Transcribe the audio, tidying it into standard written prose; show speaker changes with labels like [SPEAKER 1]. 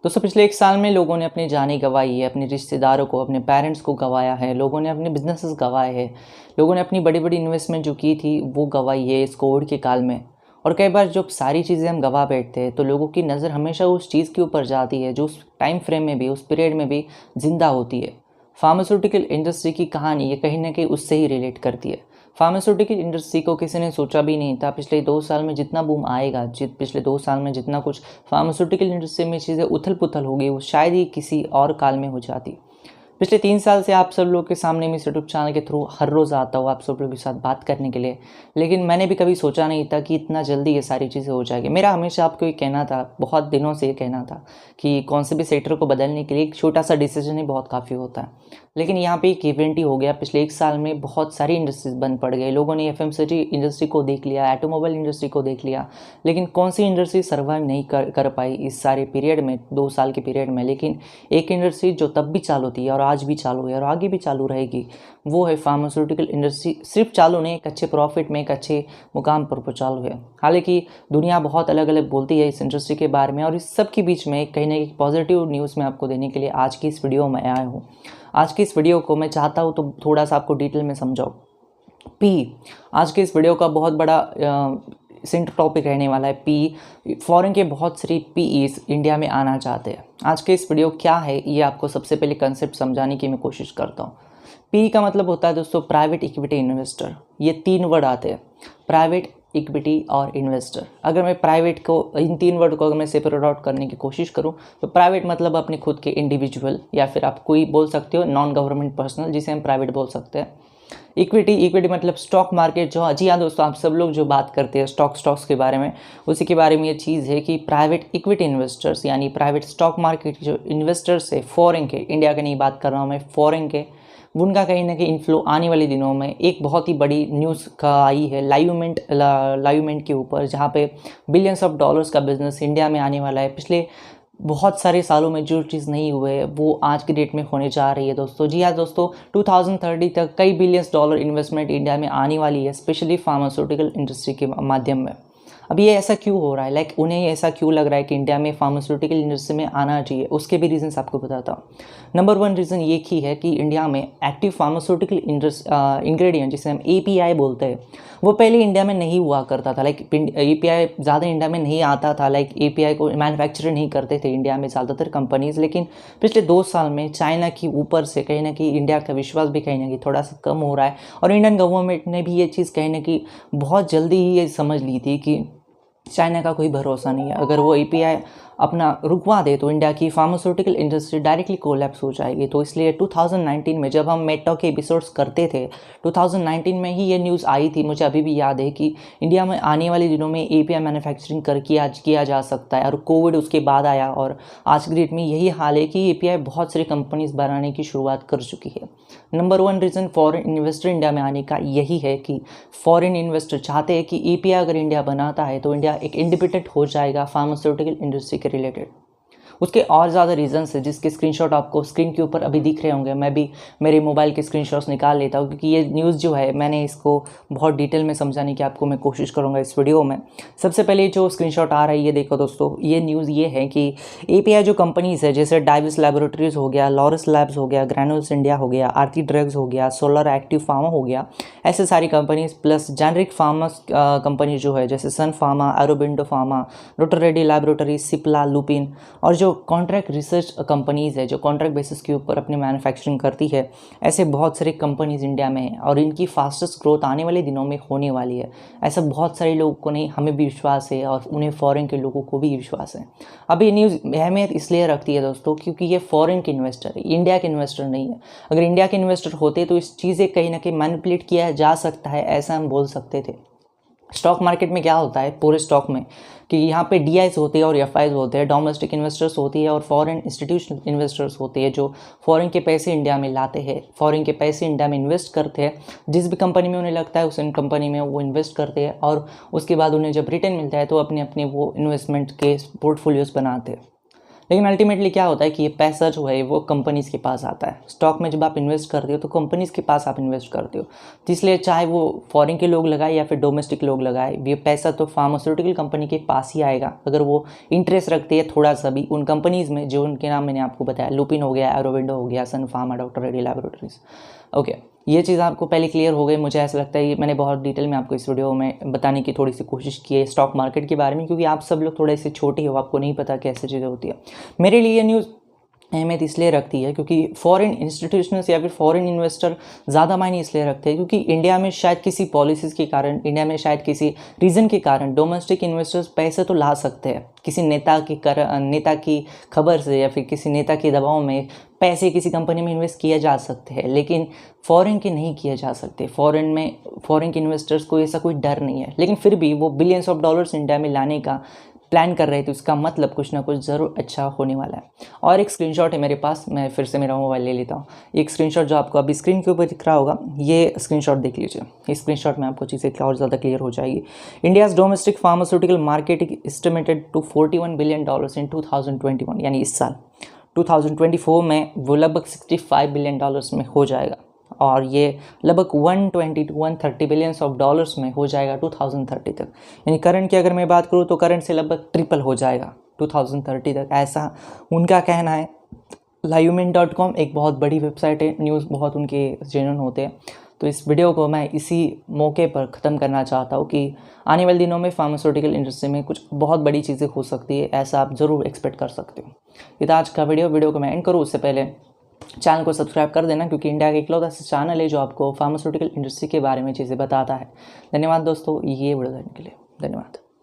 [SPEAKER 1] दोस्तों पिछले 1 साल में लोगों ने अपनी जानें गँवाई है, अपने रिश्तेदारों को, अपने पेरेंट्स को गँवाया है, लोगों ने अपने बिज़नेसेस गँवाए हैं, लोगों ने अपनी बड़ी-बड़ी इन्वेस्टमेंट जो की थी वो गँवाई है इस कोविड के काल में। और कई बार जब सारी चीज़ें हम गँवा बैठते हैं तो लोगों की नज़र हमेशा उस चीज़ के ऊपर जाती है जो उस टाइम फ्रेम में भी, उस पीरियड में भी ज़िंदा होती है। फार्मास्यूटिकल इंडस्ट्री की कहानी ये कहीं न कहीं उससे ही रिलेट करती है। फार्मास्यूटिकल इंडस्ट्री को किसी ने सोचा भी नहीं था पिछले 2 साल में जितना बूम आएगा, पिछले 2 साल में जितना कुछ फार्मास्यूटिकल इंडस्ट्री में चीज़ें उथल-पुथल हो गई, वो शायद ही किसी और काल में हो जाती। पिछले 3 साल से आप सब लोग के सामने मैं इस यूट्यूब चैनल के थ्रू हर रोज़ आता हूँ आप सब लोगों के साथ बात करने के लिए। लेकिन मैंने भी कभी सोचा नहीं था कि इतना जल्दी ये सारी चीज़ें हो जाएगी। मेरा हमेशा आपको ये कहना था, बहुत दिनों से ये कहना था कि कौन से भी सेक्टर को बदलने के लिए एक छोटा-सा डिसीजन ही बहुत काफ़ी होता है। लेकिन यहाँ पे एक इवेंट ही हो गया, पिछले 1 साल में बहुत सारी इंडस्ट्रीज़ बंद पड़ गई। लोगों ने एफएमसीजी इंडस्ट्री को देख लिया, ऑटोमोबाइल इंडस्ट्री को देख लिया, लेकिन कौन सी इंडस्ट्री सर्वाइव नहीं कर पाई इस सारे पीरियड में, 2 साल के पीरियड में। लेकिन एक इंडस्ट्री जो तब भी चालू थी और आज भी चालू है और आगे भी चालू रहेगी, वो है फार्मास्यूटिकल इंडस्ट्री। सिर्फ चालू नहीं, एक अच्छे प्रॉफिट में, एक अच्छे मुकाम पर वो चालू है। हालाँकि दुनिया बहुत अलग-अलग बोलती है इस इंडस्ट्री के बारे में और इस सब के बीच में कहीं न कहीं पॉजिटिव न्यूज़ मैं आपको देने के लिए आज की इस वीडियो में आया हूँ। आज की इस वीडियो को मैं चाहता हूँ तो थोड़ा-सा आपको डिटेल में समझाऊँ। पी, आज के इस वीडियो का बहुत बड़ा सेंटर टॉपिक रहने वाला है पी। फॉरेन के बहुत सारी पीईज़ इंडिया में आना चाहते हैं। आज के इस वीडियो क्या है ये आपको सबसे पहले कंसेप्ट समझाने की मैं कोशिश करता हूँ। पी का मतलब होता है दोस्तों प्राइवेट इक्विटी इन्वेस्टर। ये 3 वर्ड आते हैं, प्राइवेट, इक्विटी और इन्वेस्टर। अगर मैं प्राइवेट को, इन 3 वर्ड को अगर मैं सेपरेट आउट करने की कोशिश करूं तो प्राइवेट मतलब अपने खुद के इंडिविजुअल या फिर आप कोई बोल सकते हो नॉन गवर्नमेंट पर्सनल, जिसे हम प्राइवेट बोल सकते हैं। इक्विटी मतलब स्टॉक मार्केट। जो जी हाँ दोस्तों, आप सब लोग जो बात करते हैं स्टॉक्स के बारे में, उसी के बारे में ये चीज़ है कि प्राइवेट इक्विटी इन्वेस्टर्स यानी प्राइवेट स्टॉक मार्केट जो इन्वेस्टर्स है फॉरेन के, इंडिया के नहीं बात कर रहा हूँ मैं, फॉरेन के, उनका कहीं ना कहीं इन्फ्लो आने वाले दिनों में एक बहुत ही बड़ी न्यूज़ का आई है लाइवमेंट के ऊपर, जहाँ पे बिलियंस ऑफ डॉलर्स का बिजनेस इंडिया में आने वाला है। पिछले बहुत सारे सालों में जो चीज़ नहीं हुए है वो आज की डेट में होने जा रही है दोस्तों। जी हाँ दोस्तों, 2030 तक कई बिलियंस डॉलर इन्वेस्टमेंट इंडिया में आने वाली है, स्पेशली फार्मास्यूटिकल इंडस्ट्री के माध्यम में। अब ये ऐसा क्यों हो रहा है, उन्हें ऐसा क्यों लग रहा है कि इंडिया में फार्मास्यूटिकल इंडस्ट्री में आना चाहिए, उसके भी रीजंस आपको बताता हूँ। नंबर 1 रीज़न ये ही है कि इंडिया में एक्टिव फार्मास्यूटिकल इंग्रेडिएंट जिसे हम एपीआई बोलते हैं, वो पहले इंडिया में नहीं हुआ करता था। एपीआई ज़्यादा इंडिया में नहीं आता था। एपीआई को मैन्युफैक्चर नहीं करते थे इंडिया में ज़्यादातर कंपनीज़। लेकिन पिछले 2 साल में चाइना की ऊपर से कहीं ना कहीं इंडिया का विश्वास भी कहीं ना कहीं थोड़ा सा कम हो रहा है और इंडियन गवर्नमेंट ने भी ये चीज़ कहीं ना कहीं बहुत जल्दी ही ये समझ ली थी कि चाइना का कोई भरोसा नहीं है। अगर वो एपीआई अपना रुकवा दे तो इंडिया की फार्मास्यूटिकल इंडस्ट्री डायरेक्टली कोलैप्स हो जाएगी। तो इसलिए 2019 में जब हम मेट्रो के एपिसोड्स करते थे, 2019 में ही ये न्यूज़ आई थी, मुझे अभी भी याद है कि इंडिया में आने वाले दिनों में एपीआई मैन्युफैक्चरिंग किया जा सकता है। और कोविड उसके बाद आया और आज की डेट में यही हाल है कि एपीआई बहुत सारी कंपनीज बनाने की शुरुआत कर चुकी है। Number 1 reason foreign investor India में आने का यही है कि फॉरेन इन्वेस्टर चाहते हैं कि एपीआई अगर इंडिया बनाता है तो इंडिया एक इंडिपेंडेंट हो जाएगा फार्मास्यूटिकल इंडस्ट्री के रिलेटेड। उसके और ज़्यादा रीजंस है जिसके स्क्रीनशॉट आपको स्क्रीन के ऊपर अभी दिख रहे होंगे। मैं भी मेरे मोबाइल के स्क्रीनशॉट्स निकाल लेता हूँ क्योंकि ये न्यूज़ जो है मैंने इसको बहुत डिटेल में समझाने की आपको मैं कोशिश करूँगा इस वीडियो में। सबसे पहले जो स्क्रीनशॉट आ रहा है ये देखो दोस्तों, ये न्यूज़ ये है कि एपीआई जो कंपनीज़ है जैसे डाइविस लैबोरेटरीज हो गया, लॉरस लैब्स हो गया, ग्रैनुल्स इंडिया हो गया, आरती ड्रग्स हो गया, सोलर एक्टिव फार्मा हो गया, ऐसे सारी companies plus generic pharma company जो है जैसे Sun Pharma, Aurobindo Pharma, Doctor Reddy Laboratory, Cipla, Lupin और जो कॉन्ट्रैक्ट रिसर्च कंपनीज़ है जो कॉन्ट्रैक्ट बेसिस के ऊपर अपनी मैन्युफैक्चरिंग करती है, ऐसे बहुत सारी कंपनीज़ इंडिया में हैं और इनकी फास्टेस्ट ग्रोथ आने वाले दिनों में होने वाली है। ऐसा बहुत सारे लोगों को नहीं, हमें भी विश्वास है और उन्हें फॉरेन के लोगों को भी विश्वास है। अब ये न्यूज़ अहमियत इसलिए रखती है दोस्तों क्योंकि ये फॉरेन के इन्वेस्टर है, इंडिया के इन्वेस्टर नहीं है। अगर इंडिया के इन्वेस्टर होते तो इस चीज़ें कहीं ना कहीं मैनिपुलेट किया जा सकता है, ऐसा हम बोल सकते थे। स्टॉक मार्केट में क्या होता है पूरे स्टॉक में कि यहाँ पे डीआईज होते हैं और एफआईज होते हैं, डोमेस्टिक इन्वेस्टर्स होती है और फॉरेन इंस्टीट्यूशनल इन्वेस्टर्स होते हैं जो फॉरेन के पैसे इंडिया में लाते हैं, फॉरेन के पैसे इंडिया में इन्वेस्ट करते हैं। जिस भी कंपनी में उन्हें लगता है उस कंपनी में वो इन्वेस्ट करते हैं और उसके बाद उन्हें जब रिटर्न मिलता है तो अपने अपने वो इन्वेस्टमेंट के पोर्टफोलियोज बनाते हैं। लेकिन अल्टीमेटली क्या होता है कि ये पैसा जो है वो कंपनीज़ के पास आता है। स्टॉक में जब आप इन्वेस्ट करते हो तो कंपनीज़ के पास आप इन्वेस्ट करते हो, तो इसलिए चाहे वो फॉरेन के लोग लगाए या फिर डोमेस्टिक लोग लगाए, ये पैसा तो फार्मास्यूटिकल कंपनी के पास ही आएगा अगर वो इंटरेस्ट रखते हैं थोड़ा सा भी उन कंपनीज़ में जो उनके नाम मैंने आपको बताया, लुपिन हो गया, एरोविंडो हो गया, Sun Pharma, Doctor Reddy Laboratories. Okay, ये चीज़ आपको पहले क्लियर हो गई। मुझे ऐसा लगता है ये मैंने बहुत डिटेल में आपको इस वीडियो में बताने की थोड़ी सी कोशिश की है स्टॉक मार्केट के बारे में, क्योंकि आप सब लोग थोड़े से छोटे हो, आपको नहीं पता कैसे चीज़ें होती है। मेरे लिए ये न्यूज़ अहमियत इसलिए रखती है क्योंकि फॉरेन इंस्टीट्यूशंस या फिर फॉरेन इन्वेस्टर ज़्यादा मायने इसलिए रखते हैं क्योंकि इंडिया में शायद किसी पॉलिसीज़ के कारण, इंडिया में शायद किसी रीज़न के कारण डोमेस्टिक इन्वेस्टर्स पैसे तो ला सकते हैं, किसी नेता की खबर से या फिर किसी नेता के दबाव में पैसे किसी कंपनी में इन्वेस्ट किया जा सकते हैं, लेकिन फ़ॉरेन के नहीं किए जा सकते। फ़ॉरेन के इन्वेस्टर्स को ऐसा कोई डर नहीं है, लेकिन फिर भी वो बिलियंस ऑफ डॉलर्स इंडिया में लाने का प्लान कर रहे थे, उसका मतलब कुछ ना कुछ ज़रूर अच्छा होने वाला है। और एक स्क्रीनशॉट है मेरे पास, मैं फिर से मेरा मोबाइल ले लेता हूँ। एक स्क्रीनशॉट जो आपको अभी स्क्रीन के ऊपर दिख रहा होगा, ये स्क्रीनशॉट देख लीजिए। इस स्क्रीनशॉट में आपको चीज़ें और ज़्यादा क्लियर हो जाएगी। India's domestic pharmaceutical market estimated to $41 billion in 2021, यानी इस साल 2024 में वो लगभग $65 बिलियन में हो जाएगा, और ये लगभग 120 to 130 बिलियंस ऑफ डॉलर्स में हो जाएगा 2030 तक। यानी करंट की अगर मैं बात करूँ तो करंट से लगभग ट्रिपल हो जाएगा 2030 तक, ऐसा उनका कहना है। livemint.com एक बहुत बड़ी वेबसाइट है, न्यूज़ बहुत उनके जेन्युइन होते हैं। तो इस वीडियो को मैं इसी मौके पर ख़त्म करना चाहता हूँ कि आने वाले दिनों में फार्मास्यूटिकल इंडस्ट्री में कुछ बहुत बड़ी चीज़ें हो सकती है, ऐसा आप ज़रूर एक्सपेक्ट कर सकते हो। ये था आज का वीडियो को मैं एंड करूँ उससे पहले चैनल को सब्सक्राइब कर देना, क्योंकि इंडिया का इकलौता सा चैनल है जो आपको फार्मास्यूटिकल इंडस्ट्री के बारे में चीज़ें बताता है। धन्यवाद दोस्तों, ये वीडियो देखने के लिए धन्यवाद।